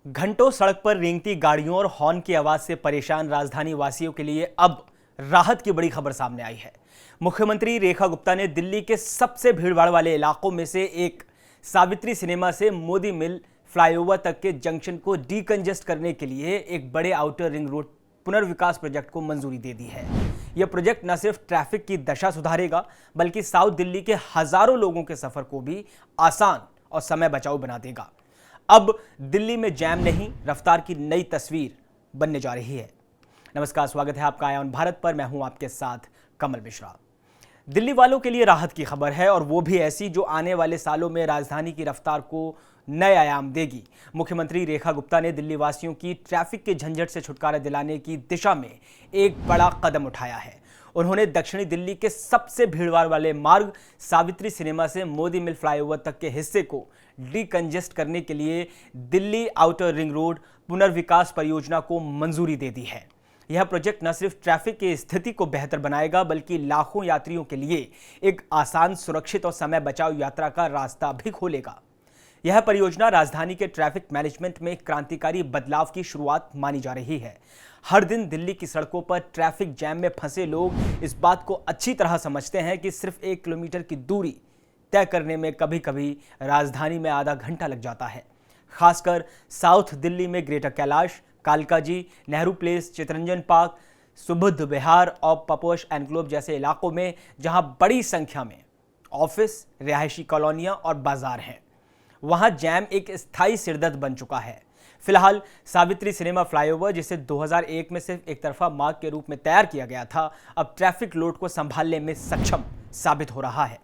घंटों सड़क पर रेंगती गाड़ियों और हॉर्न की आवाज से परेशान राजधानी वासियों के लिए अब राहत की बड़ी खबर सामने आई है। मुख्यमंत्री रेखा गुप्ता ने दिल्ली के सबसे भीड़भाड़ वाले इलाकों में से एक सावित्री सिनेमा से मोदी मिल फ्लाईओवर तक के जंक्शन को डीकंजेस्ट करने के लिए एक बड़े आउटर रिंग रोड पुनर्विकास प्रोजेक्ट को मंजूरी दे दी है। यह प्रोजेक्ट न सिर्फ ट्रैफिक की दशा सुधारेगा बल्कि साउथ दिल्ली के हजारों लोगों के सफर को भी आसान और समय बचाऊ बना देगा। अब दिल्ली में जैम नहीं, रफ्तार की नई तस्वीर बनने जा रही है। नमस्कार, स्वागत है आपका आया ऑन भारत पर। मैं हूं आपके साथ कमल मिश्रा। दिल्ली वालों के लिए राहत की खबर है और वो भी ऐसी जो आने वाले सालों में राजधानी की रफ्तार को नए आयाम देगी। मुख्यमंत्री रेखा गुप्ता ने दिल्ली वासियों की ट्रैफिक के झंझट से छुटकारा दिलाने की दिशा में एक बड़ा कदम उठाया है। उन्होंने दक्षिणी दिल्ली के सबसे भीड़भाड़ वाले मार्ग सावित्री सिनेमा से मोदी मिल फ्लाईओवर तक के हिस्से को डीकंजेस्ट करने के लिए दिल्ली आउटर रिंग रोड पुनर्विकास परियोजना को मंजूरी दे दी है। यह प्रोजेक्ट न सिर्फ ट्रैफिक की स्थिति को बेहतर बनाएगा बल्कि लाखों यात्रियों के लिए एक आसान, सुरक्षित और समय बचाऊ यात्रा का रास्ता भी खोलेगा। यह परियोजना राजधानी के ट्रैफिक मैनेजमेंट में क्रांतिकारी बदलाव की शुरुआत मानी जा रही है। हर दिन दिल्ली की सड़कों पर ट्रैफिक जैम में फंसे लोग इस बात को अच्छी तरह समझते हैं कि सिर्फ 1 किलोमीटर की दूरी तय करने में कभी कभी राजधानी में आधा घंटा लग जाता है। खासकर साउथ दिल्ली में ग्रेटर कैलाश, कालका जी, नेहरू प्लेस, चितरंजन पार्क, सुबुध विहार और पपोश एनक्लोव जैसे इलाकों में जहां बड़ी संख्या में ऑफिस, रिहायशी कॉलोनियां और बाजार हैं, वहां जैम एक स्थायी सिरदर्द बन चुका है। फिलहाल सावित्री सिनेमा फ्लाईओवर, जिसे 2001 में सिर्फ एक तरफा मार्ग के रूप में तैयार किया गया था, अब ट्रैफिक लोड को संभालने में सक्षम साबित हो रहा है।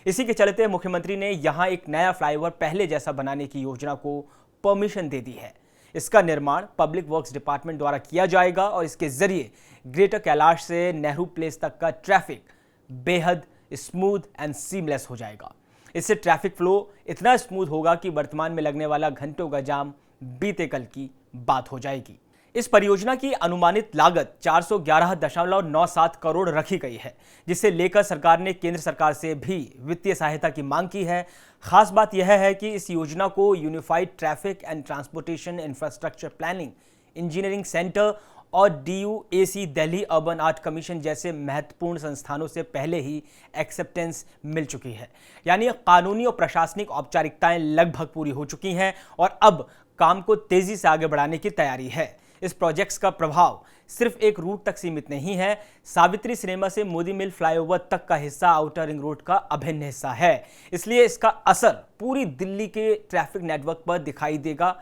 इसी के चलते मुख्यमंत्री ने यहां एक नया फ्लाईओवर पहले जैसा बनाने की योजना को परमिशन दे दी है। इसका निर्माण पब्लिक वर्क्स डिपार्टमेंट द्वारा किया जाएगा और इसके जरिए ग्रेटर कैलाश से नेहरू प्लेस तक का ट्रैफिक बेहद स्मूथ एंड सीमलेस हो जाएगा। इससे ट्रैफिक फ्लो इतना स्मूथ होगा कि वर्तमान में लगने वाला घंटों का जाम बीते कल की बात हो जाएगी। इस परियोजना की अनुमानित लागत 411.97 करोड़ रखी गई है, जिसे लेकर सरकार ने केंद्र सरकार से भी वित्तीय सहायता की मांग की है। खास बात यह है कि इस योजना को unified traffic and transportation infrastructure planning engineering centre और DUAC Delhi urban art commission जैसे महत्वपूर्ण संस्थानों से पहले ही एक्सेप्टेंस मिल चुकी है। यानी कानूनी और प्रशासनिक औपचारिकताएं लगभग पूरी हो चुकी हैं और अब काम को तेजी से आगे बढ़ाने की तैयारी है। इस प्रोजेक्ट्स का प्रभाव सिर्फ एक रूट तक सीमित नहीं है। सावित्री सिनेमा से मोदी मिल फ्लाईओवर तक का हिस्सा आउटर रिंग रोड का अभिन्न हिस्सा है, इसलिए इसका असर पूरी दिल्ली के ट्रैफिक नेटवर्क पर दिखाई देगा।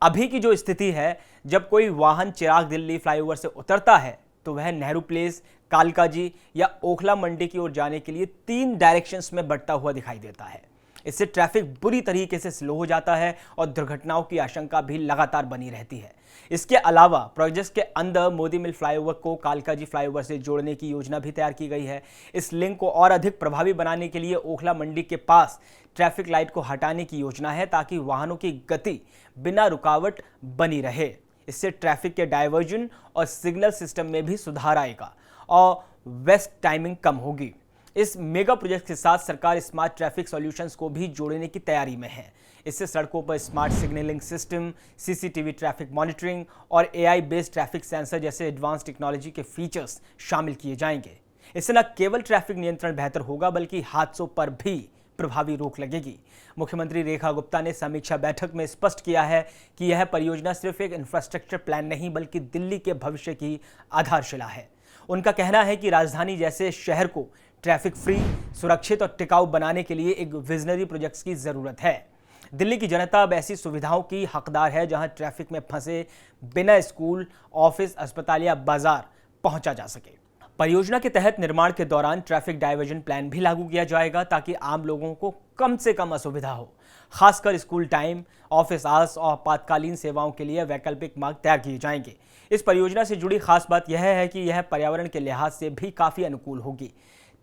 अभी की जो स्थिति है, जब कोई वाहन चिराग दिल्ली फ्लाईओवर से उतरता है तो वह नेहरू प्लेस, कालका जी या ओखला मंडी की ओर जाने के लिए 3 डायरेक्शंस में बढ़ता हुआ दिखाई देता है। इससे ट्रैफिक बुरी तरीके से स्लो हो जाता है और दुर्घटनाओं की आशंका भी लगातार बनी रहती है। इसके अलावा प्रोजेक्ट के अंदर मोदी मिल फ्लाईओवर को कालका जी फ्लाईओवर से जोड़ने की योजना भी तैयार की गई है। इस लिंक को और अधिक प्रभावी बनाने के लिए ओखला मंडी के पास ट्रैफिक लाइट को हटाने की योजना है, ताकि वाहनों की गति बिना रुकावट बनी रहे। इससे ट्रैफिक के डायवर्जन और सिग्नल सिस्टम में भी सुधार आएगा और वेस्ट टाइमिंग कम होगी। इस मेगा प्रोजेक्ट के साथ सरकार स्मार्ट ट्रैफिक सॉल्यूशंस को भी जोड़ने की तैयारी में है। इससे सड़कों पर smart signalling system, CCTV traffic monitoring और AI बेस्ड ट्रैफिक सेंसर जैसे एडवांस टेक्नोलॉजी के फीचर्स शामिल किए जाएंगे। इससे न केवल ट्रैफिक नियंत्रण बेहतर होगा बल्कि हादसों पर भी प्रभावी रोक लगेगी। मुख्यमंत्री रेखा गुप्ता ने समीक्षा बैठक में स्पष्ट किया है कि यह परियोजना सिर्फ एक इंफ्रास्ट्रक्चर प्लान नहीं बल्कि दिल्ली के भविष्य की आधारशिला है। उनका कहना है कि राजधानी जैसे शहर को ट्रैफिक फ्री, सुरक्षित और टिकाऊ बनाने के लिए एक विजनरी प्रोजेक्ट्स की जरूरत है। दिल्ली की जनता अब ऐसी सुविधाओं की हकदार है जहां ट्रैफिक में फंसे बिना स्कूल, ऑफिस, अस्पताल या बाजार पहुंचा जा सके। परियोजना के तहत निर्माण के दौरान ट्रैफिक डायवर्जन प्लान भी लागू किया जाएगा, ताकि आम लोगों को कम से कम असुविधा हो। खासकर स्कूल टाइम, ऑफिस आवर्स और आपातकालीन सेवाओं के लिए वैकल्पिक मार्ग तय किए जाएंगे। इस परियोजना से जुड़ी खास बात यह है कि यह पर्यावरण के लिहाज से भी काफी अनुकूल होगी।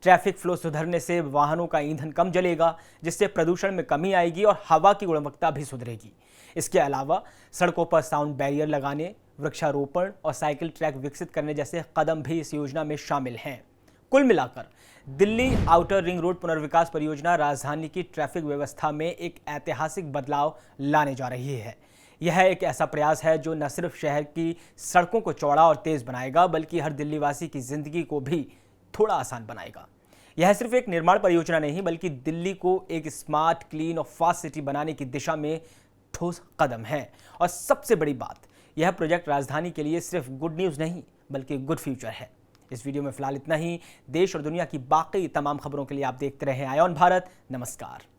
ट्रैफिक फ्लो सुधरने से वाहनों का ईंधन कम जलेगा, जिससे प्रदूषण में कमी आएगी और हवा की गुणवत्ता भी सुधरेगी। इसके अलावा सड़कों पर साउंड बैरियर लगाने, वृक्षारोपण और साइकिल ट्रैक विकसित करने जैसे कदम भी इस योजना में शामिल हैं। कुल मिलाकर दिल्ली आउटर रिंग रोड पुनर्विकास परियोजना राजधानी की ट्रैफिक व्यवस्था में एक ऐतिहासिक बदलाव लाने जा रही है। यह एक ऐसा प्रयास है जो न सिर्फ शहर की सड़कों को चौड़ा और तेज बनाएगा, बल्कि हर दिल्लीवासी की जिंदगी को भी थोड़ा आसान बनाएगा। यह सिर्फ एक निर्माण परियोजना नहीं, बल्कि दिल्ली को एक स्मार्ट, क्लीन और फास्ट सिटी बनाने की दिशा में ठोस कदम है। और सबसे बड़ी बात, यह प्रोजेक्ट राजधानी के लिए सिर्फ गुड न्यूज़ नहीं, बल्कि गुड फ्यूचर है। इस वीडियो में फिलहाल इतना ही। देश और दुनिया की बाकी तमाम खबरों के लिए आप देखते रहें आयोन भारत। नमस्कार।